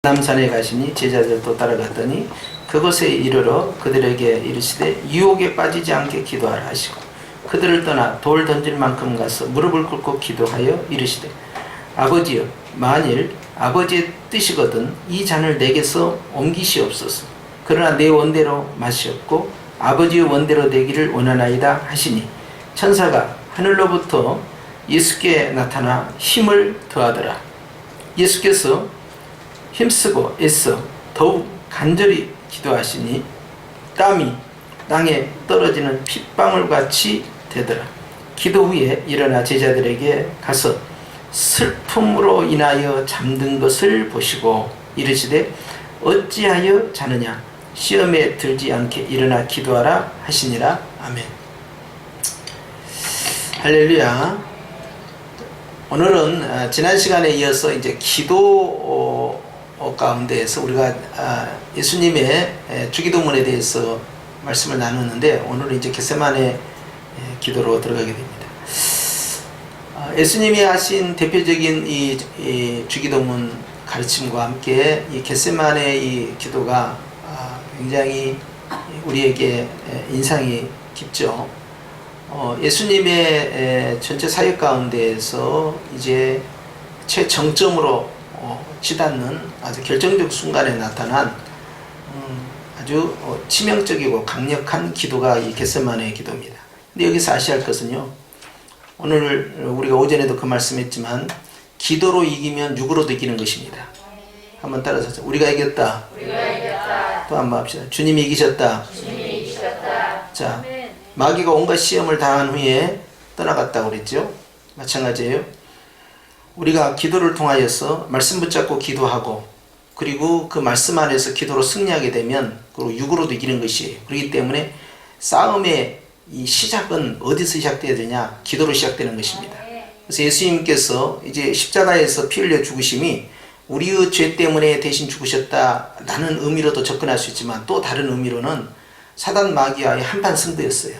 남산에 가시니 제자들도 따라갔더니 그곳에 이르러 그들에게 이르시되 유혹에 빠지지 않게 기도하라 하시고 그들을 떠나 돌 던질 만큼 가서 무릎을 꿇고 기도하여 이르시되 아버지여 만일 아버지의 뜻이거든 이 잔을 내게서 옮기시옵소서. 그러나 내 원대로 마시옵고 아버지의 원대로 되기를 원하나이다 하시니 천사가 하늘로부터 예수께 나타나 힘을 더하더라. 예수께서 힘쓰고 애써 더욱 간절히 기도하시니 땀이 땅에 떨어지는 핏방울같이 되더라. 기도 후에 일어나 제자들에게 가서 슬픔으로 인하여 잠든 것을 보시고 이르시되 어찌하여 자느냐 시험에 들지 않게 일어나 기도하라 하시니라. 아멘. 할렐루야. 오늘은 지난 시간에 이어서 이제 기도 가운데에서 우리가 예수님의 주기도문에 대해서 말씀을 나누는데 오늘은 이제 겟세마네 기도로 들어가게 됩니다. 예수님이 하신 대표적인 이 주기도문 가르침과 함께 이 겟세마네 이 기도가 굉장히 우리에게 인상이 깊죠. 예수님의 전체 사역 가운데에서 이제 최정점으로 치닫는 아주 결정적 순간에 나타난 아주 치명적이고 강력한 기도가 이 겟세마네 기도입니다. 근데 여기서 아셔야 할 것은요, 오늘 우리가 오전에도 그 말씀했지만 기도로 이기면 육으로도 이기는 것입니다. 한번 따라서 우리가 이겼다. 또 한번 합시다. 주님이 이기셨다. 자, 마귀가 온갖 시험을 당한 후에 떠나갔다고 그랬죠. 마찬가지예요. 우리가 기도를 통하여서 말씀 붙잡고 기도하고 그리고 그 말씀 안에서 기도로 승리하게 되면 그리고 육으로도 이기는 것이에요. 그렇기 때문에 싸움의 이 시작은 어디서 시작되어야 되냐? 기도로 시작되는 것입니다. 그래서 예수님께서 이제 십자가에서 피 흘려 죽으심이 우리의 죄 때문에 대신 죽으셨다라는 의미로도 접근할 수 있지만 또 다른 의미로는 사단 마귀와의 한판 승부였어요.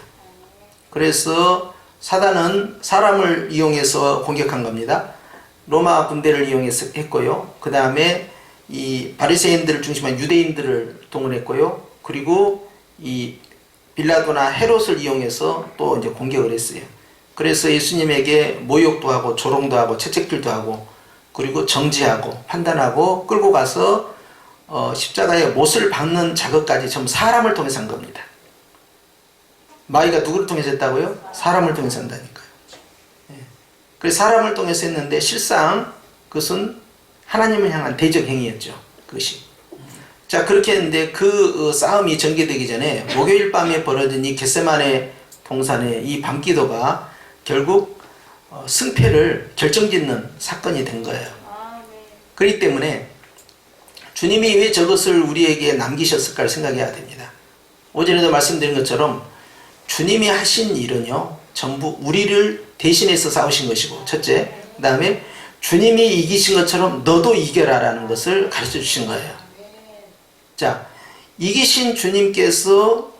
그래서 사단은 사람을 이용해서 공격한 겁니다. 로마 군대를 이용해서 했고요. 그 다음에 이 바리새인들을 중심한 유대인들을 동원했고요. 그리고 이 빌라도나 헤롯을 이용해서 또 이제 공격을 했어요. 그래서 예수님에게 모욕도 하고 조롱도 하고 채찍질도 하고 그리고 정죄하고 판단하고 끌고 가서 십자가에 못을 박는 작업까지 전부 사람을 통해서 한 겁니다. 마귀가 누구를 통해서 했다고요? 사람을 통해서 한다니까요. 그래서 사람을 통해서 했는데 실상 그것은 하나님을 향한 대적 행위였죠. 그것이. 자, 그렇게 했는데 그 싸움이 전개되기 전에 목요일 밤에 벌어진 이 겟세마네 동산의 이 밤기도가 결국 승패를 결정짓는 사건이 된 거예요. 그렇기 때문에 주님이 왜 저것을 우리에게 남기셨을까를 생각해야 됩니다. 오전에도 말씀드린 것처럼 주님이 하신 일은요, 전부 우리를 대신해서 싸우신 것이고, 첫째, 그 다음에 주님이 이기신 것처럼 너도 이겨라라는 것을 가르쳐 주신 거예요. 자, 이기신 주님께서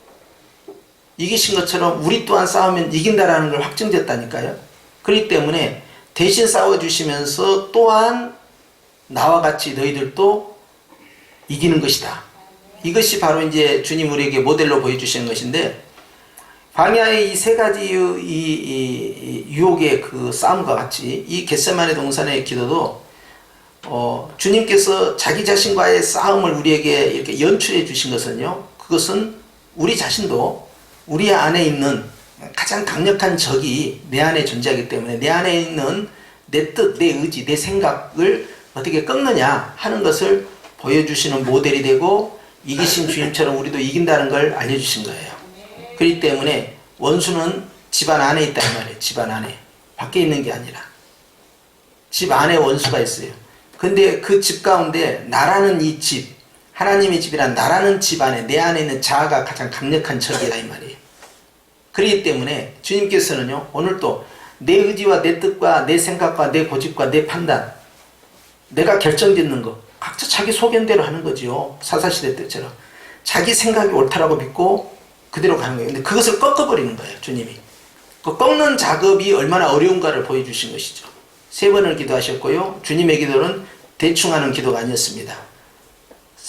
이기신 것처럼 우리 또한 싸우면 이긴다라는 걸 확증됐다니까요. 그렇기 때문에 대신 싸워주시면서 또한 나와 같이 너희들도 이기는 것이다. 이것이 바로 이제 주님 우리에게 모델로 보여주시는 것인데, 광야의 이 세 가지 이 유혹의 그 싸움과 같이 이 겟세마네 동산의 기도도 주님께서 자기 자신과의 싸움을 우리에게 이렇게 연출해 주신 것은요, 그것은 우리 자신도 우리 안에 있는 가장 강력한 적이 내 안에 존재하기 때문에 내 안에 있는 내 뜻, 내 의지, 내 생각을 어떻게 꺾느냐 하는 것을 보여주시는 모델이 되고 이기신 주님처럼 우리도 이긴다는 걸 알려주신 거예요. 그렇기 때문에 원수는 집안 안에 있단 말이에요. 집안 안에. 밖에 있는 게 아니라. 집 안에 원수가 있어요. 근데 그 집 가운데 나라는 이 집, 하나님의 집이란 나라는 집 안에 내 안에 있는 자아가 가장 강력한 적이다 이 말이에요. 그렇기 때문에 주님께서는요, 오늘도 내 의지와 내 뜻과 내 생각과 내 고집과 내 판단, 내가 결정짓는 거, 각자 자기 소견대로 하는 거지요. 사사시대 때처럼. 자기 생각이 옳다라고 믿고 그대로 가는 거예요. 근데 그것을 꺾어버리는 거예요, 주님이. 그 꺾는 작업이 얼마나 어려운가를 보여주신 것이죠. 3번을 기도하셨고요. 주님의 기도는 대충 하는 기도가 아니었습니다.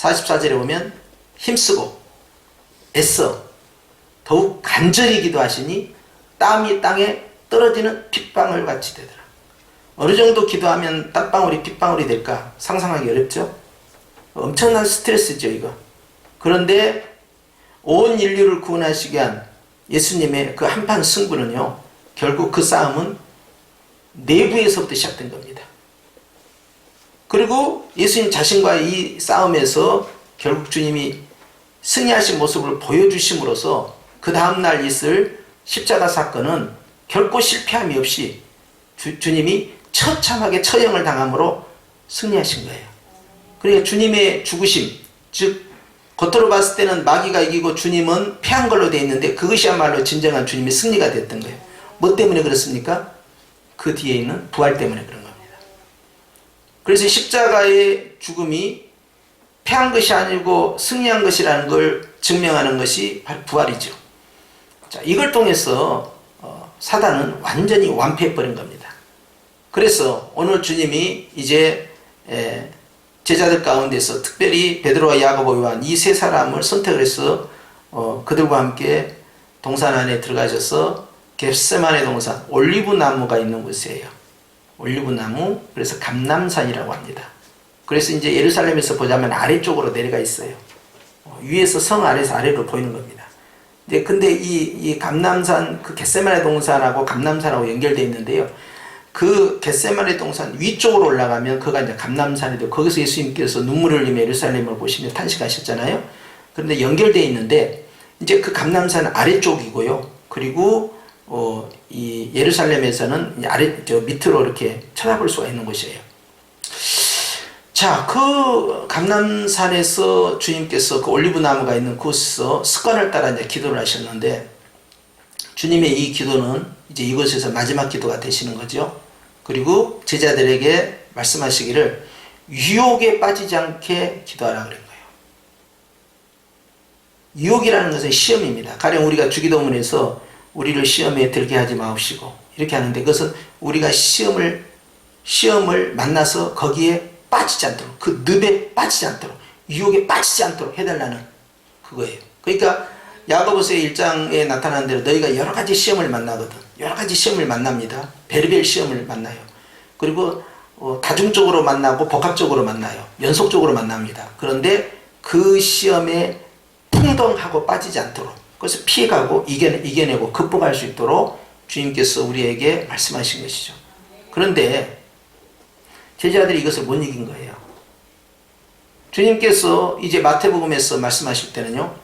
44절에 보면 힘쓰고 애써 더욱 간절히 기도하시니 땀이 땅에 떨어지는 핏방울 같이 되더라. 어느 정도 기도하면 땀방울이 핏방울이 될까 상상하기 어렵죠? 엄청난 스트레스죠 이거. 그런데 온 인류를 구원하시기 위한 예수님의 그 한판 승부는요, 결국 그 싸움은 내부에서부터 시작된 겁니다. 그리고 예수님 자신과의 이 싸움에서 결국 주님이 승리하신 모습을 보여주심으로써 그 다음날 있을 십자가 사건은 결코 실패함이 없이 주님이 처참하게 처형을 당함으로 승리하신 거예요. 그러니까 주님의 죽으심, 즉 겉으로 봤을 때는 마귀가 이기고 주님은 패한 걸로 되어 있는데 그것이야말로 진정한 주님의 승리가 됐던 거예요. 뭐 때문에 그렇습니까? 그 뒤에 있는 부활 때문에 그런 겁니다. 그래서 십자가의 죽음이 패한 것이 아니고 승리한 것이라는 걸 증명하는 것이 바로 부활이죠. 자, 이걸 통해서 사단은 완전히 완패해버린 겁니다. 그래서 오늘 주님이 이제 제자들 가운데서 특별히 베드로와 야고보, 요한 이 세 사람을 선택을 해서 그들과 함께 동산 안에 들어가셔서 겟세마네 동산, 올리브 나무가 있는 곳이에요. 올리브 나무, 그래서 감람산이라고 합니다. 그래서 이제 예루살렘에서 보자면 아래쪽으로 내려가 있어요. 위에서 성 아래에서 아래로 보이는 겁니다. 근데 이 감람산, 그 겟세마네 동산하고 감람산하고 연결되어 있는데요. 그 겟세마네 동산 위쪽으로 올라가면 그가 이제 감람산이고 거기서 예수님께서 눈물을 흘리며 예루살렘을 보시며 탄식하셨잖아요. 그런데 연결되어 있는데 이제 그 감람산 아래쪽이고요. 그리고 이 예루살렘에서는 저 밑으로 이렇게 쳐다볼 수가 있는 곳이에요. 자, 그 감람산에서 주님께서 그 올리브 나무가 있는 곳에서 습관을 따라 이제 기도를 하셨는데 주님의 이 기도는 이제 이곳에서 마지막 기도가 되시는 거죠. 그리고 제자들에게 말씀하시기를 유혹에 빠지지 않게 기도하라 그런 거예요. 유혹이라는 것은 시험입니다. 가령 우리가 주기도문에서 우리를 시험에 들게 하지 마옵시고 이렇게 하는데 그것은 우리가 시험을 만나서 거기에 빠지지 않도록, 그 늪에 빠지지 않도록, 유혹에 빠지지 않도록 해달라는 그거예요. 그러니까 야고보서 1장에 나타난 대로 너희가 여러 가지 시험을 만나거든. 여러 가지 시험을 만납니다. 별의별 시험을 만나요. 그리고 다중적으로 만나고 복합적으로 만나요. 연속적으로 만납니다. 그런데 그 시험에 풍덩하고 빠지지 않도록, 그래서 피해가고 이겨내고 극복할 수 있도록 주님께서 우리에게 말씀하신 것이죠. 그런데 제자들이 이것을 못 이긴 거예요. 주님께서 이제 마태복음에서 말씀하실 때는요,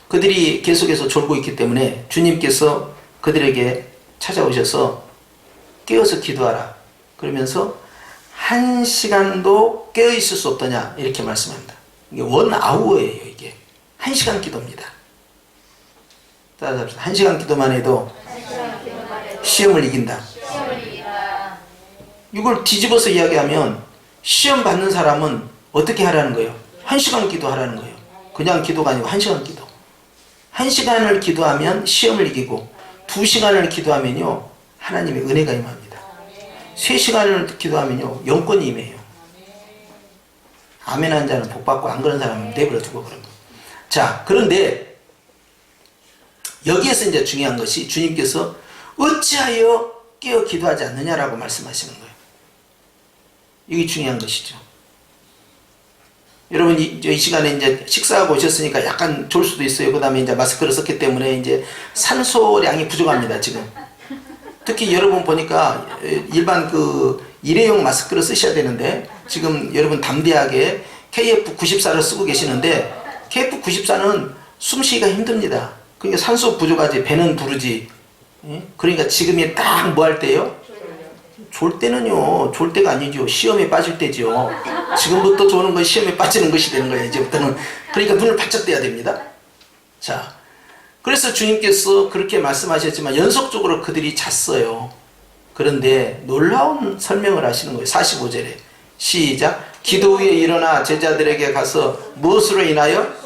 그들이 계속해서 졸고 있기 때문에 주님께서 그들에게 찾아오셔서 깨어서 기도하라 그러면서 1시간도 깨어있을 수 없더냐 이렇게 말씀합니다. 이게 1아워예요. 이게 1시간 기도입니다. 따라서 1시간 기도만 해도 시험을 이긴다. 이걸 뒤집어서 이야기하면 시험 받는 사람은 어떻게 하라는 거예요? 1시간 기도하라는 거예요. 그냥 기도가 아니고 1시간 기도. 1시간을 기도하면 시험을 이기고 2시간을 기도하면요 하나님의 은혜가 임합니다. 3시간을 기도하면요 영권이 임해요. 아멘 한 자는 복받고 안 그런 사람은 내버려 두고 그런 거예요. 자, 그런데 여기에서 이제 중요한 것이 주님께서 어찌하여 깨어 기도하지 않느냐라고 말씀하시는 거예요. 이게 중요한 것이죠. 여러분 이 시간에 이제 식사하고 오셨으니까 약간 졸 수도 있어요. 그 다음에 이제 마스크를 썼기 때문에 이제 산소량이 부족합니다, 지금. 특히 여러분 보니까 일반 그 일회용 마스크를 쓰셔야 되는데 지금 여러분 담대하게 KF94를 쓰고 계시는데 KF94는 숨쉬기가 힘듭니다. 그러니까 산소 부족하지, 배는 부르지. 그러니까 지금이 딱 뭐 할 때요? 졸 때는요, 졸 때가 아니죠. 시험에 빠질 때죠. 지금부터 조는 건 시험에 빠지는 것이 되는 거예요, 이제부터는. 그러니까 눈을 바짝 떼야 됩니다. 자, 그래서 주님께서 그렇게 말씀하셨지만 연속적으로 그들이 잤어요. 그런데 놀라운 설명을 하시는 거예요. 45절에. 시작. 기도 후에 일어나 제자들에게 가서 무엇으로 인하여?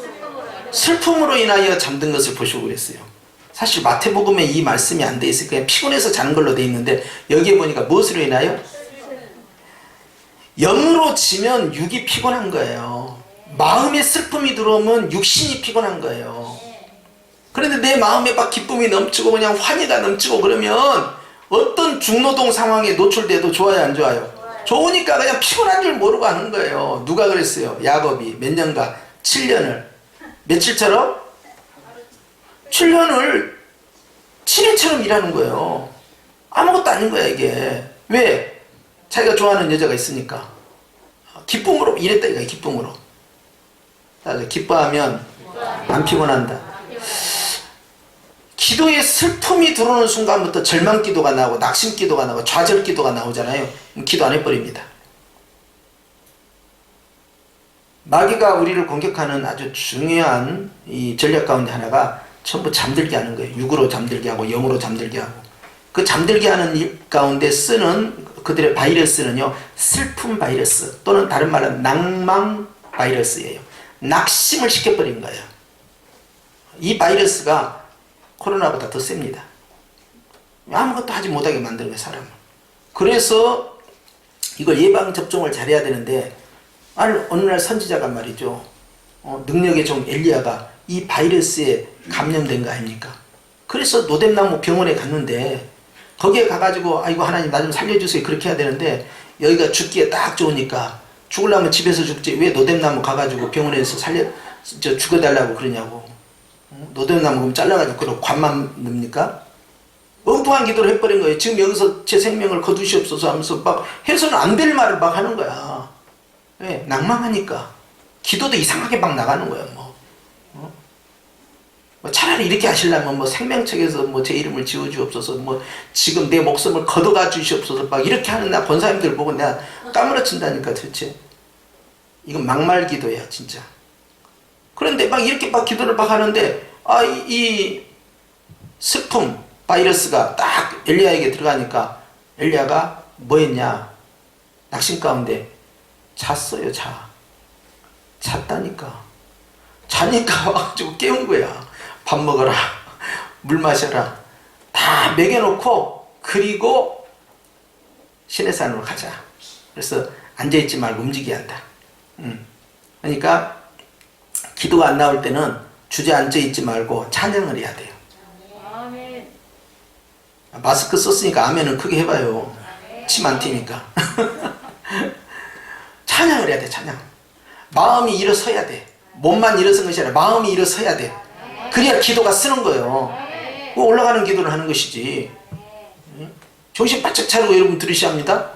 슬픔으로 인하여 잠든 것을 보시고 그랬어요. 사실 마태복음에 이 말씀이 안 돼 있으니까 그냥 피곤해서 자는 걸로 돼 있는데 여기에 보니까 무엇으로 인하여? 영으로 지면 육이 피곤한 거예요. 마음에 슬픔이 들어오면 육신이 피곤한 거예요. 그런데 내 마음에 막 기쁨이 넘치고 그냥 환희가 넘치고 그러면 어떤 중노동 상황에 노출돼도 좋아요, 안 좋아요? 좋으니까 그냥 피곤한 줄 모르고 하는 거예요. 누가 그랬어요? 야곱이 몇 년간? 7년을. 며칠처럼? 7년을 친애처럼 일하는 거예요. 아무것도 아닌 거야 이게. 왜? 자기가 좋아하는 여자가 있으니까. 기쁨으로 일했다 이거야. 기쁨으로. 기뻐하면 안 피곤한다. 기도에 슬픔이 들어오는 순간부터 절망 기도가 나오고 낙심 기도가 나오고 좌절 기도가 나오잖아요. 기도 안 해버립니다. 마귀가 우리를 공격하는 아주 중요한 이 전략 가운데 하나가 전부 잠들게 하는 거예요. 육으로 잠들게 하고 영으로 잠들게 하고. 그 잠들게 하는 일 가운데 쓰는 그들의 바이러스는요, 슬픔 바이러스 또는 다른 말로 낭망 바이러스예요. 낙심을 시켜버린 거예요. 이 바이러스가 코로나보다 더 셉니다. 아무것도 하지 못하게 만드는 거예요, 사람을. 그래서 이걸 예방접종을 잘해야 되는데, 어느 날 선지자가 말이죠, 능력의 종 엘리야가 이 바이러스에 감염된 거 아닙니까? 그래서 노뎀나무 병원에 갔는데 거기에 가가지고 아이고 하나님 나 좀 살려주세요 그렇게 해야 되는데, 여기가 죽기에 딱 좋으니까 죽으려면 집에서 죽지 왜 노뎀나무 가가지고 병원에서 죽어달라고 그러냐고. 노뎀나무 그럼 잘라가지고 그런 관만 넣습니까? 엉뚱한 기도를 해버린 거예요. 지금 여기서 제 생명을 거두시옵소서 하면서 막 해서는 안 될 말을 막 하는 거야. 왜? 낭망하니까. 기도도 이상하게 막 나가는 거야. 뭐 차라리 이렇게 하시려면 뭐 생명책에서 뭐 제 이름을 지어주옵소서, 뭐 지금 내 목숨을 걷어가 주시옵소서, 막 이렇게 하는 나 권사님들 보고 내가 까무러친다니까 도대체. 이건 막말 기도야 진짜. 그런데 막 이렇게 막 기도를 막 하는데 이 슬픔 바이러스가 딱 엘리야에게 들어가니까 엘리야가 뭐 했냐? 낙심 가운데 잤어요. 잤다니까. 자니까 와가지고 깨운 거야. 밥 먹어라, 물 마셔라, 다 먹여놓고 그리고 시내산으로 가자. 그래서 앉아있지 말고 움직여야 한다. 그러니까 기도가 안 나올 때는 주저앉아있지 말고 찬양을 해야 돼요. 아멘. 마스크 썼으니까 아멘은 크게 해봐요. 침 안 튀니까. 찬양을 해야 돼. 찬양. 마음이 일어서야 돼. 몸만 일어선 것이 아니라 마음이 일어서야 돼. 그래야 기도가 쓰는 거예요. 올라가는 기도를 하는 것이지. 정신 바짝 차리고 여러분 들으셔야 합니다.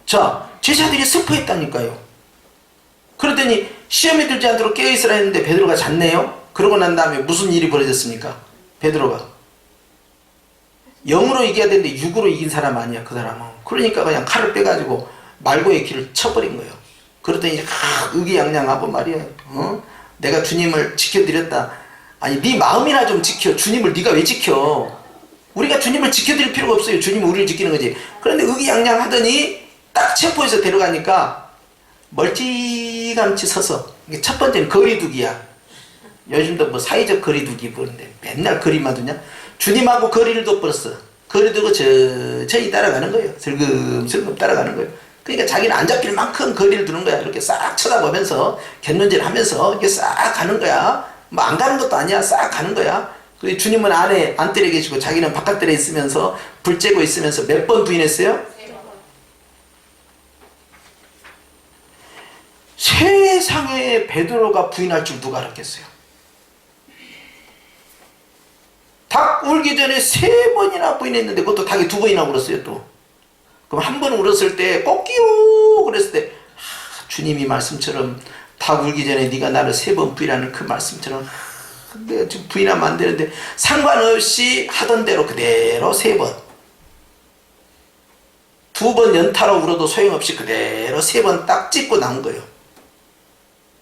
자, 제자들이 슬퍼했다니까요. 그러더니 시험에 들지 않도록 깨어있으라 했는데 베드로가 잤네요. 그러고 난 다음에 무슨 일이 벌어졌습니까? 베드로가 영으로 이겨야 되는데 육으로 이긴 사람 아니야 그 사람은. 그러니까 그냥 칼을 빼가지고 말고의 길을 쳐버린 거예요. 그러더니 의기양양하고 말이야. 내가 주님을 지켜드렸다. 아니 네 마음이나 좀 지켜. 주님을 네가 왜 지켜? 우리가 주님을 지켜드릴 필요가 없어요. 주님이 우리를 지키는 거지. 그런데 의기양양하더니 딱 체포해서 데려가니까 멀찌감치 서서, 이게 첫 번째는 거리두기야. 요즘도 뭐 사회적 거리두기 보는데 맨날 거리만 두냐? 주님하고 거리를 둬버렸어. 거리 두고 천천히 따라가는 거예요. 슬금슬금 따라가는 거예요. 그러니까 자기는 안 잡힐 만큼 거리를 두는 거야. 이렇게 싹 쳐다보면서 곁눈질 하면서 이렇게 싹 가는 거야. 뭐 안 가는 것도 아니야. 싹 가는 거야. 주님은 안에 안뜰에 계시고 자기는 바깥뜰에 있으면서 불 쬐고 있으면서 몇 번 부인했어요? 세상에 베드로가 부인할 줄 누가 알았겠어요? 닭 울기 전에 3번이나 부인했는데 그것도 닭이 2번이나 울었어요 또. 그럼 한 번 울었을 때 꼭끼요 그랬을 때 주님이 말씀처럼 닭 울기 전에 네가 나를 3번 부인하는 그 말씀처럼 내가 지금 부인하면 안 되는데 상관없이 하던 대로 그대로 3번 2번 연타로 울어도 소용없이 그대로 3번 딱 짚고 나온 거예요.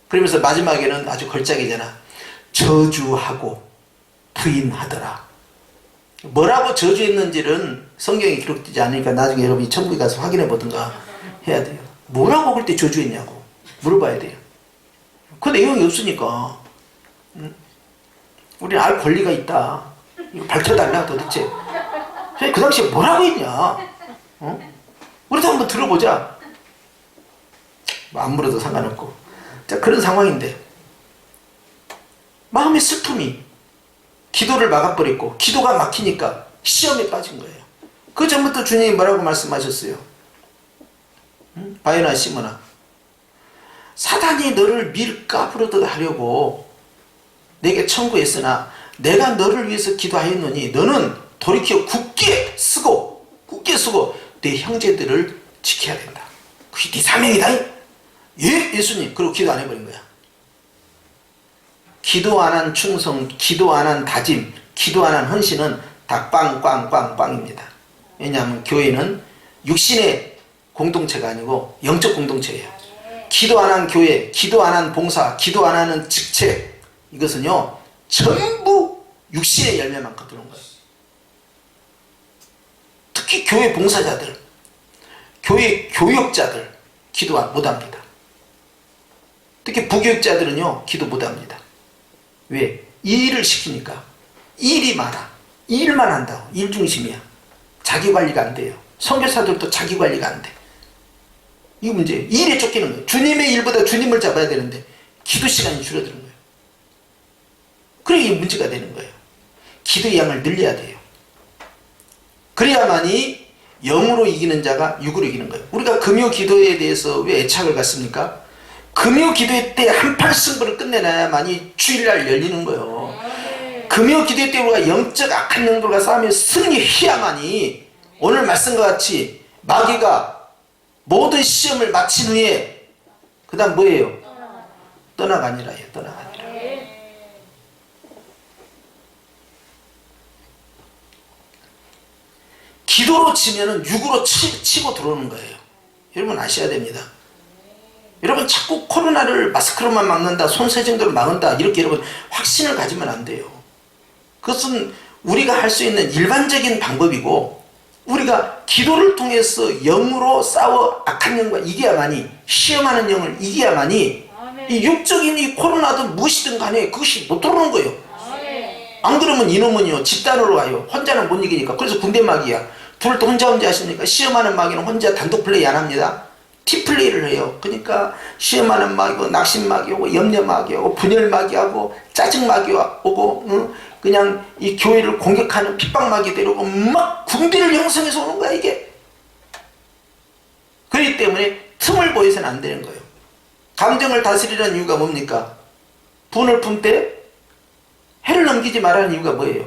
그러면서 마지막에는 아주 걸작이잖아. 저주하고 부인하더라. 뭐라고 저주했는지는 성경에 기록되지 않으니까 나중에 여러분이 천국에 가서 확인해 보든가 해야 돼요. 뭐라고 그때 저주했냐고 물어봐야 돼요. 그 내용이 없으니까 우리는 알 권리가 있다. 이거 밝혀달라 도대체. 그 당시에 뭐라고 했냐? 우리도 한번 들어보자. 안 물어도 상관없고. 자, 그런 상황인데 마음의 슬픔이 기도를 막아버렸고 기도가 막히니까 시험에 빠진 거예요. 그 전부터 주님이 뭐라고 말씀하셨어요? 바요나 시몬아, 사단이 너를 밀까 부르듯 하려고 내게 청구했으나 내가 너를 위해서 기도하였노니 너는 돌이켜 굳게 쓰고 내 형제들을 지켜야 된다. 그게 네 사명이다. 예? 예수님. 그리고 기도 안 해버린 거야. 기도 안 한 충성, 기도 안 한 다짐, 기도 안 한 헌신은 다 빵입니다. 왜냐하면 교회는 육신의 공동체가 아니고 영적 공동체예요. 기도 안 한 교회, 기도 안 한 봉사, 기도 안 하는 직책, 이것은요 전부 육신의 열매만 거두는 거예요. 특히 교회 봉사자들, 교회 교역자들 기도 못합니다. 특히 부교육자들은요 기도 못합니다. 왜? 일을 시키니까. 일이 많아. 일만 한다고. 일 중심이야. 자기관리가 안 돼요. 선교사들도 자기관리가 안 돼. 이 문제예요. 일에 쫓기는 거예요. 주님의 일보다 주님을 잡아야 되는데 기도 시간이 줄어드는 거예요. 그래 이게 문제가 되는 거예요. 기도의 양을 늘려야 돼요. 그래야만이 영으로 이기는 자가 육으로 이기는 거예요. 우리가 금요 기도에 대해서 왜 애착을 갖습니까? 금요 기도회 때 한판 승부를 끝내놔야만이 주일날 열리는 거예요. 금요 기도회 때 우리가 영적 악한 영들과 싸우며 승리해야만이 오늘 말씀과 같이 마귀가 모든 시험을 마친 후에 그 다음 뭐예요? 떠나가니라예요. 떠나가니라. 기도로 치면은 육으로 치고 들어오는 거예요. 여러분 아셔야 됩니다. 여러분 자꾸 코로나를 마스크로만 막는다, 손세정도로 막는다 이렇게 여러분 확신을 가지면 안 돼요. 그것은 우리가 할 수 있는 일반적인 방법이고 우리가 기도를 통해서 영으로 싸워 악한 영과 이겨야만이 시험하는 영을 이겨야만이 이 육적인 이 코로나든 무엇이든 간에 그것이 못 들어오는 거예요. 안 그러면 이놈은요 집단으로 가요. 혼자는 못 이기니까. 그래서 군대 마귀야. 불을 또 혼자 하십니까? 시험하는 마귀는 혼자 단독 플레이 안 합니다. 팀플레이를 해요. 그러니까 시험하는 마귀고 낙심 마귀 오고 염려 마귀 오고 분열 마귀 하고 짜증 마귀 오고 그냥 이 교회를 공격하는 핍박 마귀 데려오고 막 군대를 형성해서 오는 거야 이게. 그렇기 때문에 틈을 보여서는 안 되는 거예요. 감정을 다스리라는 이유가 뭡니까? 분을 품 때 해를 넘기지 말라는 이유가 뭐예요?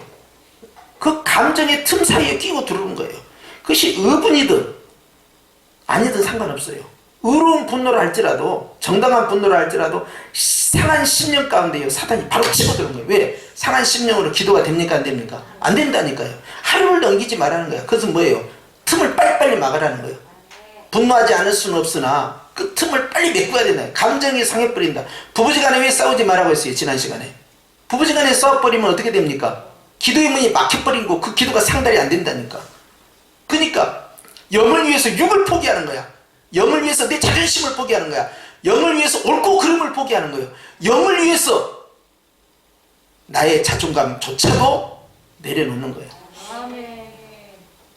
그 감정의 틈 사이에 끼고 들어오는 거예요. 그것이 의분이든 아니든 상관없어요. 의로운 분노를 할지라도 정당한 분노를 할지라도 상한 심령 가운데요 사단이 바로 치고들은 거예요. 왜? 상한 심령으로 기도가 됩니까 안 됩니까? 안 된다니까요. 하루를 넘기지 말라는 거야. 그것은 뭐예요? 틈을 빨리빨리 막으라는 거예요. 분노하지 않을 수는 없으나 그 틈을 빨리 메꿔야 된다. 감정이 상해버린다. 부부지간에 왜 싸우지 말라고 했어요 지난 시간에? 부부지간에 싸워버리면 어떻게 됩니까? 기도의 문이 막혀버리고 그 기도가 상달이 안 된다니까. 그러니까 영을 위해서 육을 포기하는 거야. 영을 위해서 내 자존심을 포기하는 거야. 영을 위해서 옳고 그름을 포기하는 거예요. 영을 위해서 나의 자존감조차도 내려놓는 거예요.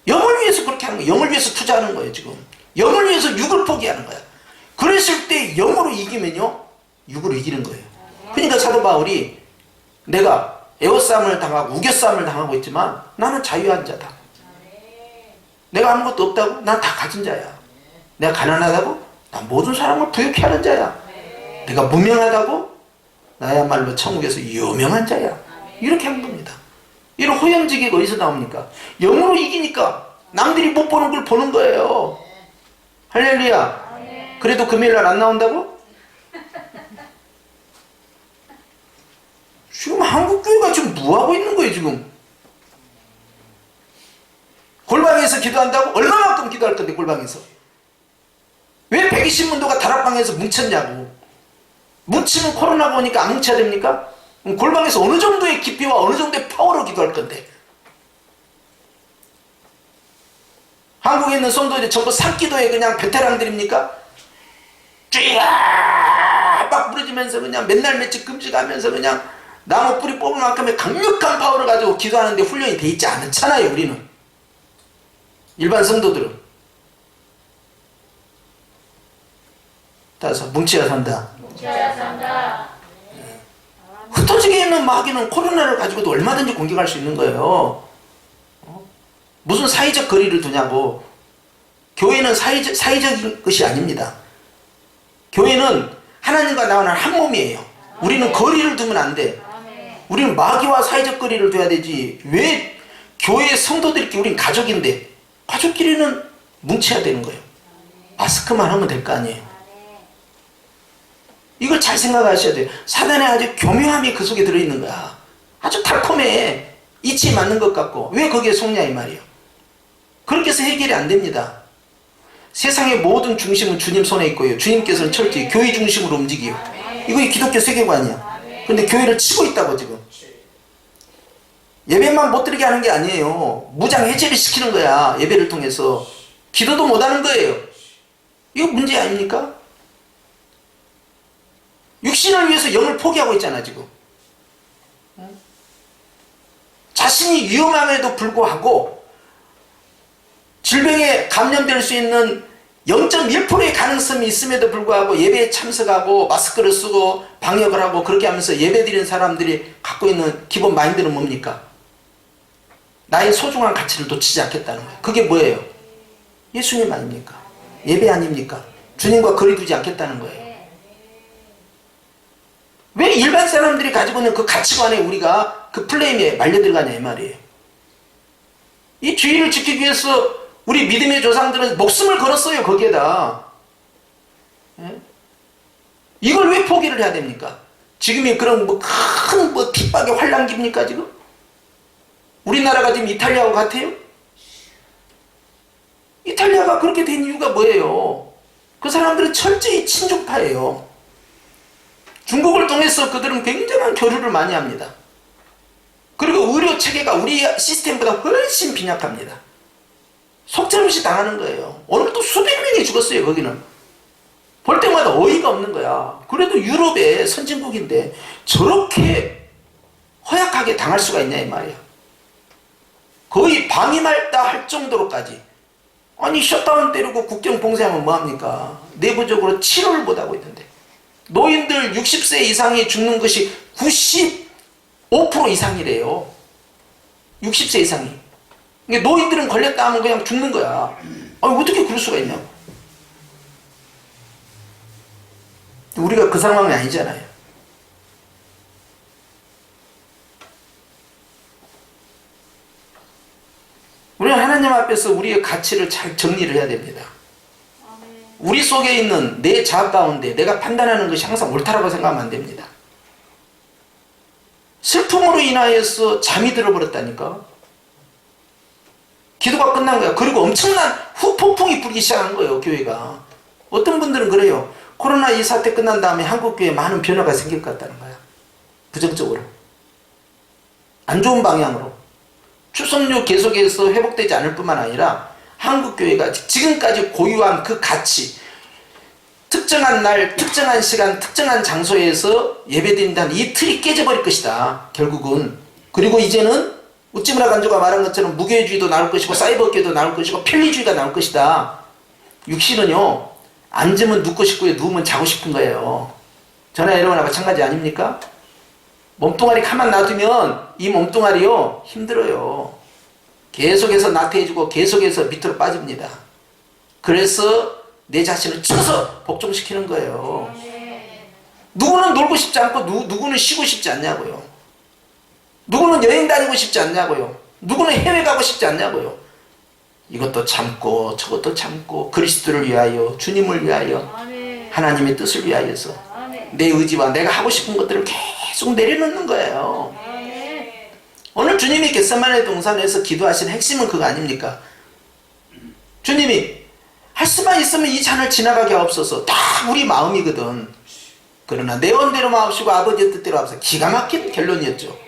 영을 위해서 그렇게 하는 거예요. 영을 위해서 투자하는 거예요 지금. 영을 위해서 육을 포기하는 거야. 그랬을 때 영으로 이기면요 육으로 이기는 거예요. 그러니까 사도 바울이 내가 에워싸움을 당하고 우겨싸움을 당하고 있지만 나는 자유한 자다. 내가 아무것도 없다고? 난 다 가진 자야. 내가 가난하다고? 난 모든 사람을 부유케 하는 자야. 내가 무명하다고? 나야말로 천국에서 유명한 자야. 이렇게 한 겁니다. 이런 호연지기가 어디서 나옵니까? 영으로 이기니까 남들이 못 보는 걸 보는 거예요. 할렐루야. 그래도 금요일날 안 나온다고? 지금 한국교회가 지금 뭐하고 있는 거예요 지금? 골방에서 기도한다고? 얼마만큼 기도할 건데 골방에서? 왜 120문도가 다락방에서 뭉쳤냐고. 뭉치면 코로나가 오니까 안 뭉쳐야 됩니까? 골방에서 어느 정도의 깊이와 어느 정도의 파워로 기도할 건데. 한국에 있는 성도들이 전부 산기도에 그냥 베테랑들입니까? 쥐야 막 부러지면서 그냥 맨날 며칠 금식하면서 그냥 나무 뿌리 뽑을 만큼의 강력한 파워를 가지고 기도하는데 훈련이 돼 있지 않잖아요 우리는. 일반 성도들은. 따라서 뭉쳐야 산다. 뭉쳐야 산다. 흩어지게 있는 마귀는 코로나를 가지고도 얼마든지 공격할 수 있는 거예요. 무슨 사회적 거리를 두냐고. 교회는 사회적인 것이 아닙니다. 교회는 하나님과 나와는 한 몸이에요. 우리는 거리를 두면 안 돼. 우리는 마귀와 사회적 거리를 둬야 되지. 왜 교회 성도들끼리 우린 가족인데 가족끼리는 뭉쳐야 되는 거예요. 마스크만 하면 될 거 아니에요. 이걸 잘 생각하셔야 돼요. 사단의 아주 교묘함이 그 속에 들어있는 거야. 아주 달콤해. 이치에 맞는 것 같고. 왜 거기에 속냐 이 말이에요. 그렇게 해서 해결이 안 됩니다. 세상의 모든 중심은 주님 손에 있고요. 주님께서는 철저히 교회 중심으로 움직여요. 이거 기독교 세계관이야. 근데 교회를 치고 있다고 지금. 예배만 못 드리게 하는 게 아니에요. 무장 해제를 시키는 거야. 예배를 통해서. 기도도 못 하는 거예요. 이거 문제 아닙니까? 육신을 위해서 영을 포기하고 있잖아 지금. 자신이 위험함에도 불구하고 질병에 감염될 수 있는 0.1%의 가능성이 있음에도 불구하고 예배에 참석하고 마스크를 쓰고 방역을 하고 그렇게 하면서 예배 드리는 사람들이 갖고 있는 기본 마인드는 뭡니까? 나의 소중한 가치를 놓치지 않겠다는 거예요. 그게 뭐예요? 예수님 아닙니까? 예배 아닙니까? 주님과 거리 두지 않겠다는 거예요. 왜 일반 사람들이 가지고 있는 그 가치관에 우리가 그 플레임에 말려 들어가냐 이 말이에요. 이 주의를 지키기 위해서 우리 믿음의 조상들은 목숨을 걸었어요. 거기에다. 이걸 왜 포기를 해야 됩니까? 지금이 그런 큰 핍박의 환란기입니까 지금? 우리나라가 지금 이탈리아와 같아요? 이탈리아가 그렇게 된 이유가 뭐예요? 그 사람들은 철저히 친족파예요. 중국을 통해서 그들은 굉장한 교류를 많이 합니다. 그리고 의료 체계가 우리 시스템보다 훨씬 빈약합니다. 속절없이 당하는 거예요. 오늘 또 수백 명이 죽었어요. 거기는 볼 때마다 어이가 없는 거야. 그래도 유럽의 선진국인데 저렇게 허약하게 당할 수가 있냐 이 말이야. 거의 방임할다 할 정도로까지. 아니 셧다운 때리고 국경 봉쇄하면 뭐합니까? 내부적으로 치료를 못하고 있는데 노인들 60세 이상이 죽는 것이 95% 이상이래요. 60세 이상이. 노인들은 걸렸다 하면 그냥 죽는 거야. 아니, 어떻게 그럴 수가 있냐고. 우리가 그 상황이 아니잖아요. 우리는 하나님 앞에서 우리의 가치를 잘 정리를 해야 됩니다. 우리 속에 있는 내 자아 가운데 내가 판단하는 것이 항상 옳다라고 생각하면 안 됩니다. 슬픔으로 인하여서 잠이 들어버렸다니까. 기도가 끝난 거야. 그리고 엄청난 후폭풍이 불기 시작한 거예요. 교회가. 어떤 분들은 그래요. 코로나 이 사태 끝난 다음에 한국교회에 많은 변화가 생길 것 같다는 거야. 부정적으로. 안 좋은 방향으로. 출석률 계속해서 회복되지 않을 뿐만 아니라 한국교회가 지금까지 고유한 그 가치, 특정한 날, 특정한 시간, 특정한 장소에서 예배드린다는 이 틀이 깨져버릴 것이다. 결국은. 그리고 이제는 우찌무라 간조가 말한 것처럼 무교회주의도 나올 것이고 사이버교도 나올 것이고 편리주의가 나올 것이다. 육신은요. 앉으면 눕고 싶고요. 누우면 자고 싶은 거예요. 전화 여러분과 마찬가지 아닙니까? 몸뚱아리 가만 놔두면 이 몸뚱아리요. 힘들어요. 계속해서 나태해지고 계속해서 밑으로 빠집니다. 그래서 내 자신을 쳐서 복종시키는 거예요. 누구는 놀고 싶지 않고 누구는 쉬고 싶지 않냐고요. 누구는 여행 다니고 싶지 않냐고요. 누구는 해외 가고 싶지 않냐고요. 이것도 참고 저것도 참고 그리스도를 위하여 주님을 위하여 하나님의 뜻을 위하여서 내 의지와 내가 하고 싶은 것들을 계속 내려놓는 거예요. 오늘 주님이 겟세마네 동산에서 기도하신 핵심은 그거 아닙니까? 주님이 할 수만 있으면 이 잔을 지나가게 하옵소서. 다 우리 마음이거든. 그러나 내 원대로 마옵시고 아버지의 뜻대로 하옵소서. 기가 막힌 결론이었죠.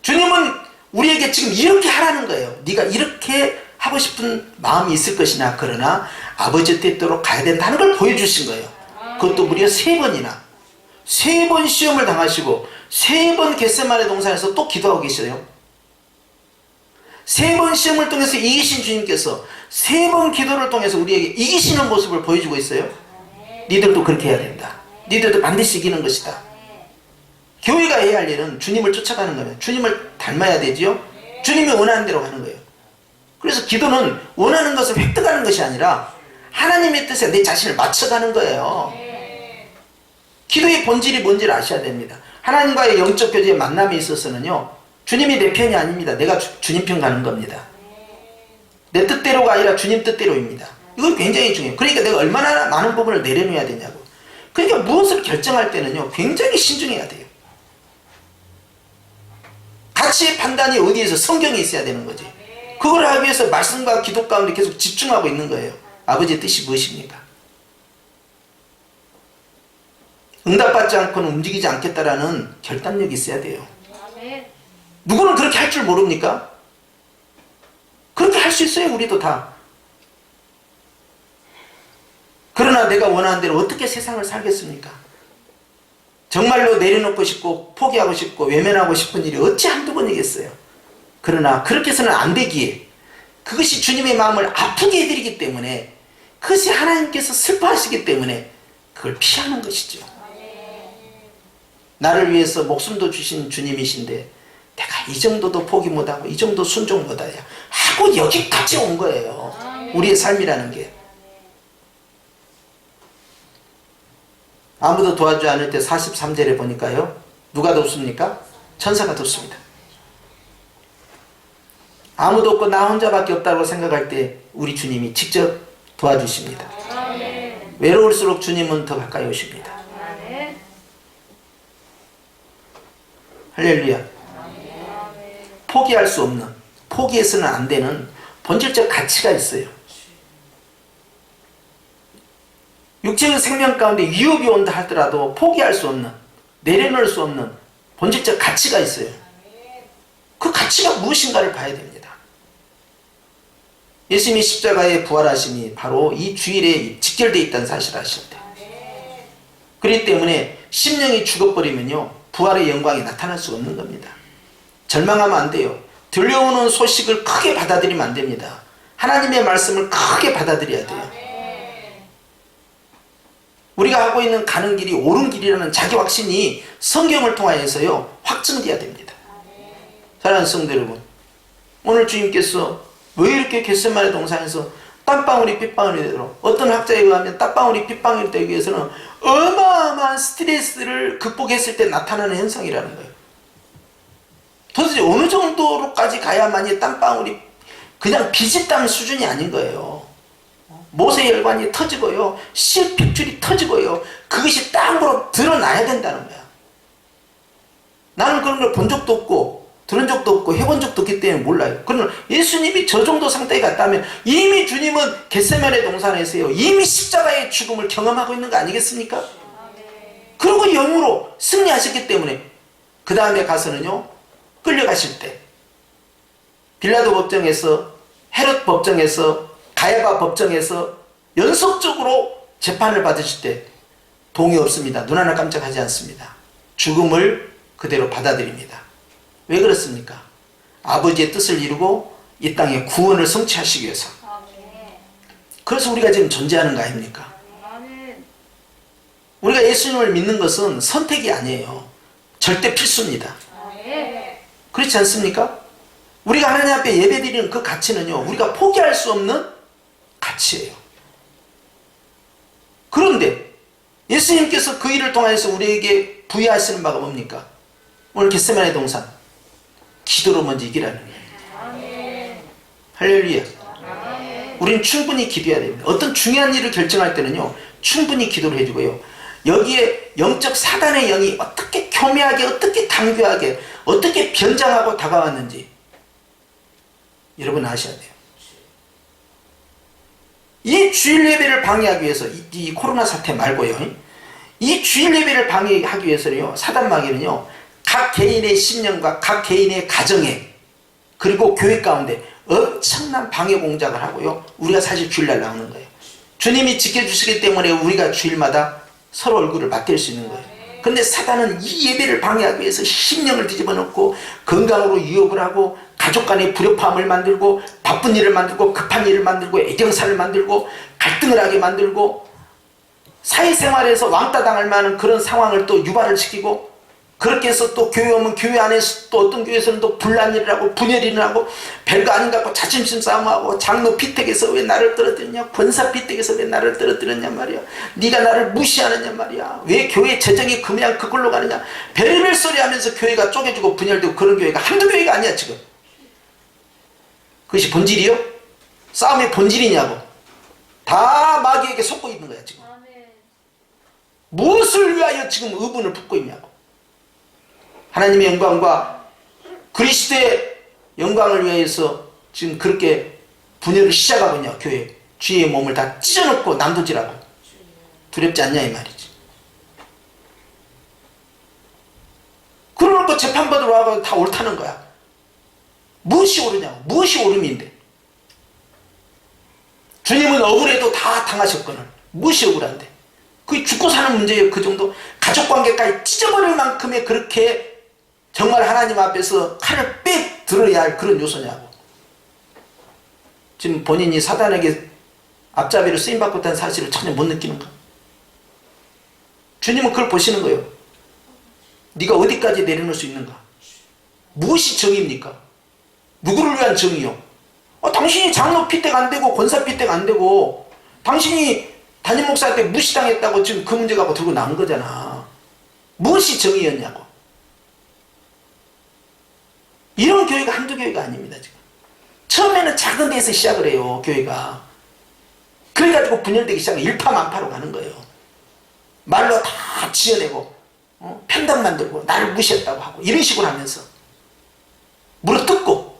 주님은 우리에게 지금 이렇게 하라는 거예요. 네가 이렇게 하고 싶은 마음이 있을 것이나 그러나 아버지의 뜻대로 가야 된다는 걸 보여주신 거예요. 그것도 무려 3번이나 3번 시험을 당하시고 3번 겟세마네 동산에서 또 기도하고 계셔요. 3번 시험을 통해서 이기신 주님께서 3번 기도를 통해서 우리에게 이기시는 모습을 보여주고 있어요. 니들도 그렇게 해야 된다. 니들도 반드시 이기는 것이다. 교회가 해야 할 일은 주님을 쫓아가는 거예요. 주님을 닮아야 되지요. 주님이 원하는 대로 가는 거예요. 그래서 기도는 원하는 것을 획득하는 것이 아니라 하나님의 뜻에 내 자신을 맞춰가는 거예요. 기도의 본질이 뭔지를 아셔야 됩니다. 하나님과의 영적 교제의 만남에 있어서는요, 주님이 내 편이 아닙니다. 내가 주님 편 가는 겁니다. 내 뜻대로가 아니라 주님 뜻대로입니다. 이건 굉장히 중요해요. 그러니까 내가 얼마나 많은 부분을 내려놓아야 되냐고. 그러니까 무엇을 결정할 때는요, 굉장히 신중해야 돼요. 가치의 판단이 어디에서 성경에 있어야 되는 거지. 그걸 하기 위해서 말씀과 기도 가운데 계속 집중하고 있는 거예요. 아버지의 뜻이 무엇입니까? 응답받지 않고는 움직이지 않겠다라는 결단력이 있어야 돼요. 누구는 그렇게 할 줄 모릅니까? 그렇게 할 수 있어요. 우리도 다. 그러나 내가 원하는 대로 어떻게 세상을 살겠습니까? 정말로 내려놓고 싶고 포기하고 싶고 외면하고 싶은 일이 어찌 한두 번이겠어요. 그러나 그렇게 해서는 안 되기에 그것이 주님의 마음을 아프게 해드리기 때문에, 그것이 하나님께서 슬퍼하시기 때문에 그걸 피하는 것이죠. 나를 위해서 목숨도 주신 주님이신데 내가 이 정도도 포기 못하고 이 정도 순종 못하냐 하고 여기까지 온 거예요. 우리의 삶이라는 게. 아무도 도와주지 않을 때 43절에 보니까요, 누가 돕습니까? 천사가 돕습니다. 아무도 없고 나 혼자밖에 없다고 생각할 때 우리 주님이 직접 도와주십니다. 외로울수록 주님은 더 가까이 오십니다. 할렐루야. 포기할 수 없는, 포기해서는 안 되는 본질적 가치가 있어요. 육체의 생명 가운데 위협이 온다 하더라도 포기할 수 없는, 내려놓을 수 없는 본질적 가치가 있어요. 그 가치가 무엇인가를 봐야 됩니다. 예수님이 십자가에 부활하심이 바로 이 주일에 직결되어 있다는 사실을 아십니다. 그렇기 때문에 심령이 죽어버리면요, 부활의 영광이 나타날 수 없는 겁니다. 절망하면 안 돼요. 들려오는 소식을 크게 받아들이면 안 됩니다. 하나님의 말씀을 크게 받아들여야 돼요. 우리가 하고 있는 가는 길이 옳은 길이라는 자기 확신이 성경을 통하여서요, 확증되어야 됩니다. 사랑하는 성도 여러분, 오늘 주님께서 왜 이렇게 겟세마네 동산에서 땀방울이 핏방울이 되도록, 어떤 학자에 의하면 땀방울이 핏방울이 되기 위해서는 어마어마한 스트레스를 극복했을 때 나타나는 현상이라는 거예요. 도대체 어느 정도로까지 가야만이 땀방울이 그냥 비집땀 수준이 아닌 거예요. 모세혈관이 터지고요, 실핏줄이 터지고요, 그것이 땀으로 드러나야 된다는 거야. 나는 그런 걸 본 적도 없고 들은 적도 없고 해본 적도 없기 때문에 몰라요. 그러나 예수님이 저 정도 상태에 갔다면 이미 주님은 겟세마네 동산에서요, 이미 십자가의 죽음을 경험하고 있는 거 아니겠습니까? 그리고 영으로 승리하셨기 때문에 그 다음에 가서는요, 끌려가실 때 빌라도 법정에서, 헤롯 법정에서, 가야바 법정에서 연속적으로 재판을 받으실 때 동의 없습니다. 눈 하나 깜짝하지 않습니다. 죽음을 그대로 받아들입니다. 왜 그렇습니까? 아버지의 뜻을 이루고 이 땅에 구원을 성취하시기 위해서. 그래서 우리가 지금 존재하는 거 아닙니까? 우리가 예수님을 믿는 것은 선택이 아니에요. 절대 필수입니다. 그렇지 않습니까? 우리가 하나님 앞에 예배드리는 그 가치는요, 우리가 포기할 수 없는 가치예요. 그런데 예수님께서 그 일을 통해서 우리에게 부여하시는 바가 뭡니까? 오늘 겟세마네 동산, 기도로 먼저 이기라는 거예요. 할렐루야. 우리는 충분히 기도해야 됩니다. 어떤 중요한 일을 결정할 때는요, 충분히 기도를 해주고요, 여기에 영적 사단의 영이 어떻게 교묘하게, 어떻게 단교하게, 어떻게 변장하고 다가왔는지 여러분 아셔야 돼요. 이 주일 예배를 방해하기 위해서, 이 코로나 사태 말고요, 이 주일 예배를 방해하기 위해서는요, 사단 마귀는요, 각 개인의 신념과 각 개인의 가정에, 그리고 교회 가운데 엄청난 방해 공작을 하고요, 우리가 사실 주일날 나오는 거예요. 주님이 지켜주시기 때문에 우리가 주일마다 서로 얼굴을 맞댈 수 있는 거예요. 그런데 사단은 이 예배를 방해하기 위해서 신령을 뒤집어 놓고 건강으로 유혹을 하고 가족 간의 불협화음을 만들고 바쁜 일을 만들고 급한 일을 만들고 애경사를 만들고 갈등을 하게 만들고 사회생활에서 왕따 당할 만한 그런 상황을 또 유발을 시키고 그렇게 해서 또 교회 오면 교회 안에서 또 어떤 교회에서는 또 분란일이라고 분열이라고 별거 아닌 것 같고 자존심 싸움하고 장로 피택에서 왜 나를 떨어뜨렸냐, 권사 피택에서 왜 나를 떨어뜨렸냐 말이야. 네가 나를 무시하느냐 말이야. 왜 교회 재정이 그냥 그걸로 가느냐. 별의별 소리 하면서 교회가 쪼개지고 분열되고 그런 교회가 한두 교회가 아니야 지금. 그것이 본질이요? 싸움의 본질이냐고. 다 마귀에게 속고 있는 거야 지금. 무엇을 위하여 지금 의분을 품고 있냐고. 하나님의 영광과 그리스도의 영광을 위해서 지금 그렇게 분열을 시작하고 있냐 교회. 주의 몸을 다 찢어놓고 난도질하고. 두렵지 않냐 이 말이지. 그러놓고 재판받으러 와서 다 옳다는 거야. 무엇이 옳으냐고. 무엇이 옳음인데. 주님은 억울해도 다 당하셨거늘. 무엇이 억울한데. 그게 죽고 사는 문제예요. 그 정도 가족관계까지 찢어버릴 만큼의 그렇게 정말 하나님 앞에서 칼을 빽 들어야 할 그런 요소냐고. 지금 본인이 사단에게 앞잡이로 쓰임받고 있다는 사실을 전혀 못 느끼는가. 주님은 그걸 보시는 거예요. 네가 어디까지 내려놓을 수 있는가. 무엇이 정의입니까? 누구를 위한 정의요? 당신이 장로 피택 안 되고 권사 피택 안 되고 당신이 담임 목사한테 무시당했다고 지금 그 문제 갖고 들고 나온 거잖아. 무엇이 정의였냐고. 이런 교회가 한두 교회가 아닙니다 지금. 처음에는 작은 데에서 시작을 해요 교회가. 그래가지고 분열되기 시작해 일파만파로 가는 거예요. 말로 다 지어내고 편당 만들고 나를 무시했다고 하고 이런 식으로 하면서 물어뜯고.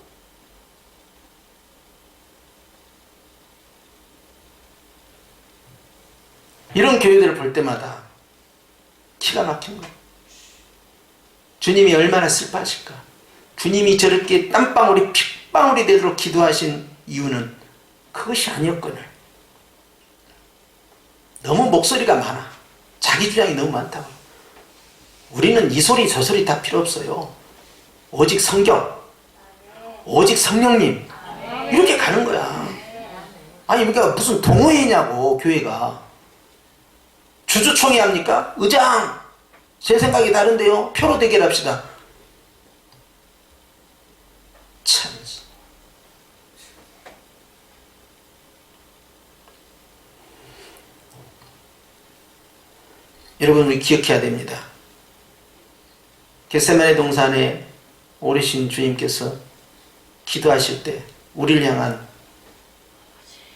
이런 교회들을 볼 때마다 기가 막힌 거예요. 주님이 얼마나 슬퍼하실까. 주님이 저렇게 땀방울이 핏방울이 되도록 기도하신 이유는 그것이 아니었거늘. 너무 목소리가 많아. 자기 주장이 너무 많다고. 우리는 이 소리 저 소리 다 필요 없어요. 오직 성경, 오직 성령님, 이렇게 가는 거야. 아니 그러니까 무슨 동호회냐고 교회가. 주주총회 합니까? 의장 제 생각이 다른데요. 표로 대결합시다. 참. 여러분 우리 기억해야 됩니다. 겟세마네 동산에 오르신 주님께서 기도하실 때 우리를 향한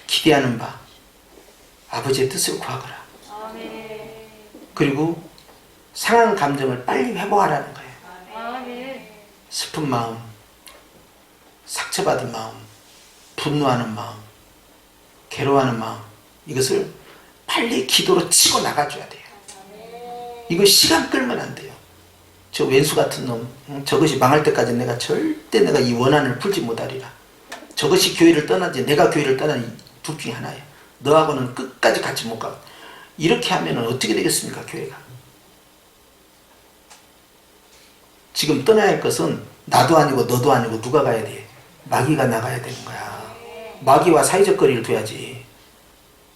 기대하는 바 아버지의 뜻을 구하거라. 그리고 상한 감정을 빨리 회복하라는 거예요. 슬픈 마음, 상처받은 마음, 분노하는 마음, 괴로워하는 마음, 이것을 빨리 기도로 치고 나가줘야 돼요. 이거 시간 끌면 안 돼요. 저 왼수 같은 놈, 저것이 망할 때까지 내가 절대 내가 이 원한을 풀지 못하리라. 저것이 교회를 떠나지 내가 교회를 떠나니 둘 중에 하나예요. 너하고는 끝까지 같이 못 가고. 이렇게 하면 어떻게 되겠습니까 교회가. 지금 떠나야 할 것은 나도 아니고 너도 아니고 누가 가야 돼? 마귀가 나가야 되는 거야. 마귀와 사회적 거리를 둬야지.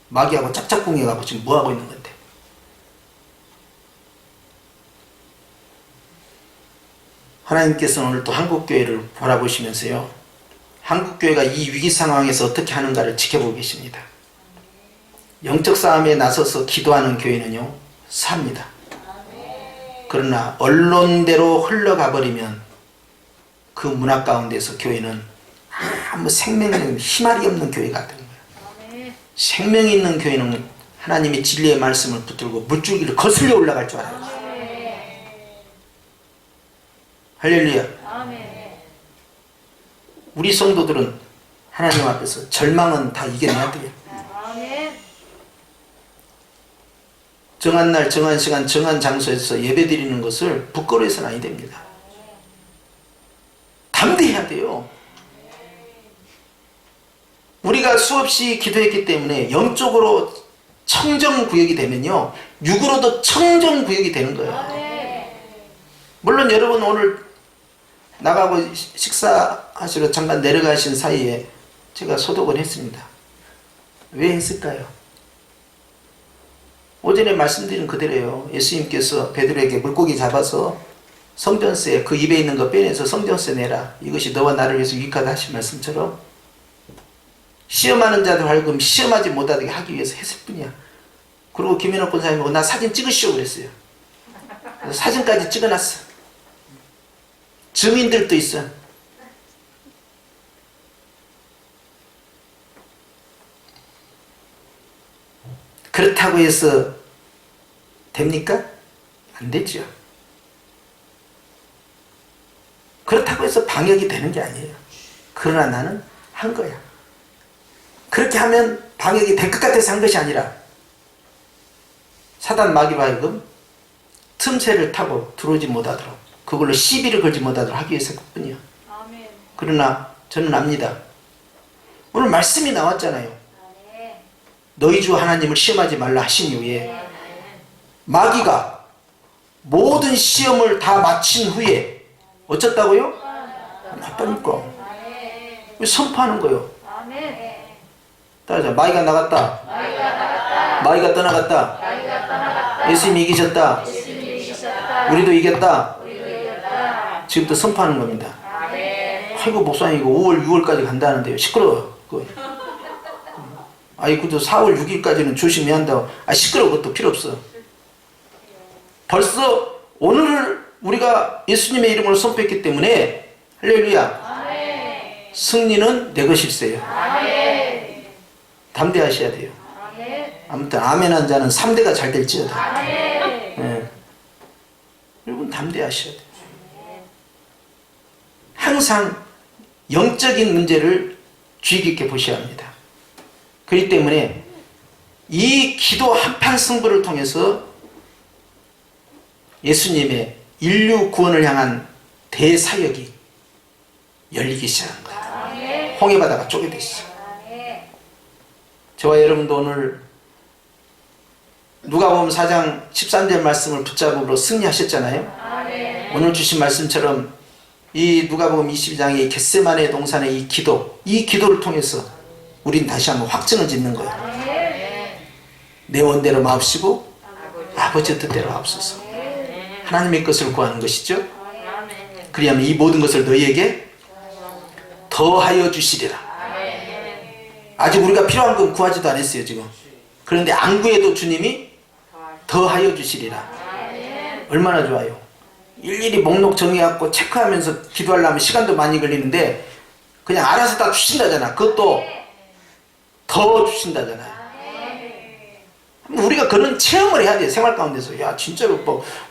마귀하고 짝짝꿍해가고 지금 뭐하고 있는 건데. 하나님께서는 오늘 또 한국교회를 바라보시면서요, 한국교회가 이 위기 상황에서 어떻게 하는가를 지켜보고 계십니다. 영적 싸움에 나서서 기도하는 교회는요 삽니다. 그러나 언론대로 흘러가 버리면 그 문화 가운데서 교회는 아무 생명력, 희말이 없는 교회가 되는 거예요. 생명이 있는 교회는 하나님의 진리의 말씀을 붙들고 물줄기를 거슬려 올라갈 줄 알아요. 할렐루야. 우리 성도들은 하나님 앞에서 절망은 다 이겨내야 돼요. 정한 날, 정한 시간, 정한 장소에서 예배 드리는 것을 부끄러워해서는 아니 됩니다. 담대해야 돼요. 우리가 수없이 기도했기 때문에 영적으로 청정구역이 되면요 육으로도 청정구역이 되는 거예요. 물론 여러분 오늘 나가고 식사하시러 잠깐 내려가신 사이에 제가 소독을 했습니다. 왜 했을까요? 오전에 말씀드린 그대로예요. 예수님께서 베드로에게 물고기 잡아서 성전세 그 입에 있는 거 빼내서 성전세 내라. 이것이 너와 나를 위해서 유익하다 하신 말씀처럼 시험하는 자들 하여금 시험하지 못하게 하기 위해서 했을 뿐이야. 그리고 김현옥 권사님이 보고 나 사진 찍으시오 그랬어요. 그래서 사진까지 찍어놨어. 증인들도 있어. 그렇다고 해서 됩니까? 안 되죠. 그렇다고 해서 방역이 되는 게 아니에요. 그러나 나는 한 거야. 그렇게 하면 방역이 될 것 같아서 한 것이 아니라 사단 마귀로 하여금 틈새를 타고 들어오지 못하도록 그걸로 시비를 걸지 못하도록 하기 위해서 뿐이야. 그러나 저는 압니다. 오늘 말씀이 나왔잖아요. 너희 주 하나님을 시험하지 말라 하신 이후에 마귀가 모든 시험을 다 마친 후에 어쩌다고요? 나왔다니까. 선포하는 거예요. 따라서 마귀가 나갔다. 마귀가 떠나갔다. 예수님이 이기셨다. 우리도 이겼다. 지금부터 선포하는 겁니다. 아이고 목사님 이거 5월 6월까지 간다는데요. 시끄러워요. 아이 그도 4월 6일까지는 조심해야 한다고. 시끄러워. 그것도 필요 없어. 벌써 오늘을 우리가 예수님의 이름으로 선포했기 때문에 할렐루야. 승리는 내 것일세요. 담대하셔야 돼요. 아무튼 아멘 한 자는 3대가 잘 될지어다. 네. 여러분 담대하셔야 돼요. 항상 영적인 문제를 주의 깊게 보셔야 합니다. 그렇기 때문에 이 기도 한판 승부를 통해서 예수님의 인류 구원을 향한 대사역이 열리기 시작한 거예요. 홍해바다가 쪼개듯이. 저와 여러분도 오늘 누가복음 4장 13절 말씀을 붙잡으로 승리하셨잖아요. 오늘 주신 말씀처럼 이 누가복음 22장의 겟세마네 동산의 이 기도를 통해서 우린 다시 한번 확증을 짓는 거예요. 내 원대로 마옵시고 아버지 뜻대로 하옵소서. 하나님의 것을 구하는 것이죠. 그리하면 이 모든 것을 너희에게 더하여 주시리라. 아직 우리가 필요한 건 구하지도 않았어요 지금. 그런데 안 구해도 주님이 더하여 주시리라. 얼마나 좋아요. 일일이 목록 정해갖고 체크하면서 기도하려면 시간도 많이 걸리는데 그냥 알아서 다 주신다잖아. 그것도 더 주신다잖아요. 우리가 그런 체험을 해야 돼요. 생활 가운데서. 야 진짜로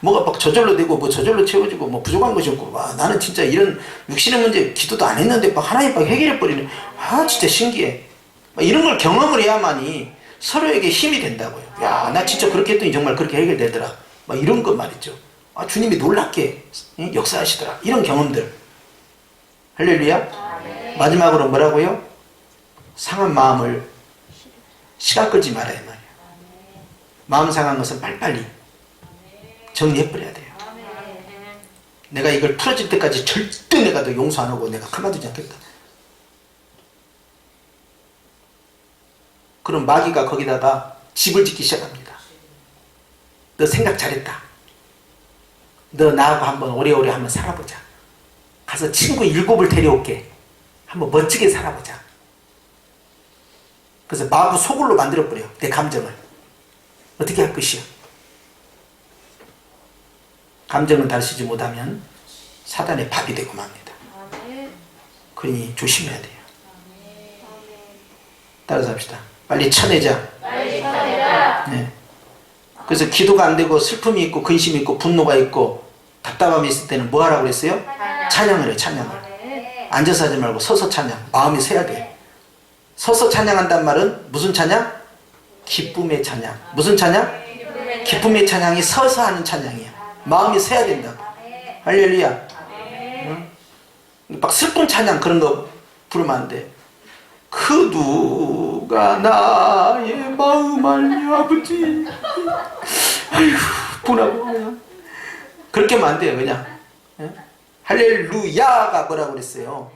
뭐가 막 저절로 되고 뭐 저절로 채워지고 뭐 부족한 것이 없고 와 나는 진짜 이런 육신의 문제 기도도 안 했는데 막 하나님 막 해결해버리네. 진짜 신기해. 이런 걸 경험을 해야만이 서로에게 힘이 된다고요. 야 나 진짜 그렇게 했더니 정말 그렇게 해결되더라. 막 이런 것 말이죠. 주님이 놀랍게 역사하시더라. 이런 경험들. 할렐루야. 마지막으로 뭐라고요? 상한 마음을 시간 끌지 말아야 말이에요. 마음 상한 것은 빨리빨리 정리해버려야 돼요. 내가 이걸 풀어질 때까지 절대 내가 너 용서 안 하고 내가 가만두지 않겠다. 그럼 마귀가 거기다가 집을 짓기 시작합니다. 너 생각 잘했다. 너 나하고 한번 오래오래 한번 살아보자. 가서 친구 7을 데려올게. 한번 멋지게 살아보자. 그래서 마구 소굴로 만들어버려. 내 감정을. 어떻게 할 것이야? 감정을 다스리지 못하면 사단의 밥이 되고 맙니다. 그러니 조심해야 돼요. 따라서 합시다. 빨리 쳐내자. 네. 그래서 기도가 안 되고 슬픔이 있고 근심이 있고 분노가 있고 답답함이 있을 때는 뭐 하라고 그랬어요? 찬양을 해요. 찬양을. 앉아서 하지 말고 서서 찬양. 마음이 서야 돼. 서서 찬양한단 말은 무슨 찬양? 기쁨의 찬양. 무슨 찬양? 기쁨의 찬양이 서서 하는 찬양이야. 마음이 서야 된다. 할렐루야. 응? 막 슬픈 찬양 그런 거 부르면 안 돼. 그 누가 나의 마음 알려 아버지. 아이고 분하고 그냥 그렇게 하면 안 돼요. 그냥 할렐루야가 뭐라고 그랬어요?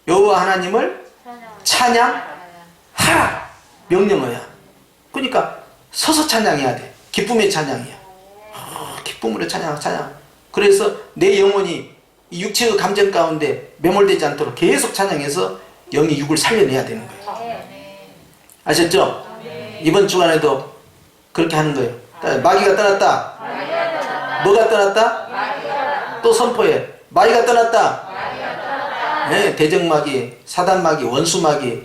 여호와 하나님을 찬양하라 명령어야. 그러니까 서서 찬양해야 돼. 기쁨의 찬양이야. 기쁨으로 찬양 찬양. 그래서 내 영혼이 이 육체의 감정 가운데 매몰되지 않도록 계속 찬양해서 영이 육을 살려내야 되는 거예요. 아셨죠? 이번 주간에도 그렇게 하는 거예요. 마귀가 떠났다. 뭐가 떠났다? 또 선포해. 마귀가 떠났다. 네, 대적마귀, 사단마귀, 원수마귀,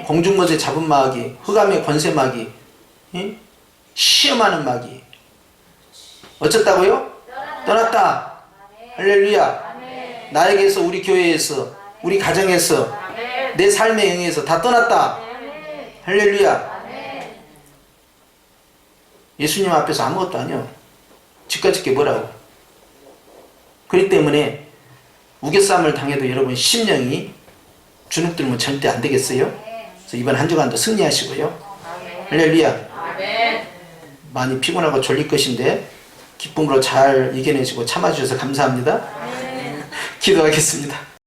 공중못에 잡은 마귀, 흑암의 권세마귀, 시험하는 마귀. 어쨌다고요? 떠났다. 할렐루야. 나에게서, 우리 교회에서, 우리 가정에서, 내 삶의 영에서 다 떠났다. 할렐루야. 예수님 앞에서 아무것도 아니요. 집까짓 게 뭐라고. 그렇기 때문에 우겨싸움을 당해도 여러분 심령이 주눅들면 절대 안 되겠어요. 그래서 이번 한 주간도 승리하시고요. 할렐루야. 많이 피곤하고 졸릴 것인데 기쁨으로 잘 이겨내시고 참아주셔서 감사합니다. 기도하겠습니다.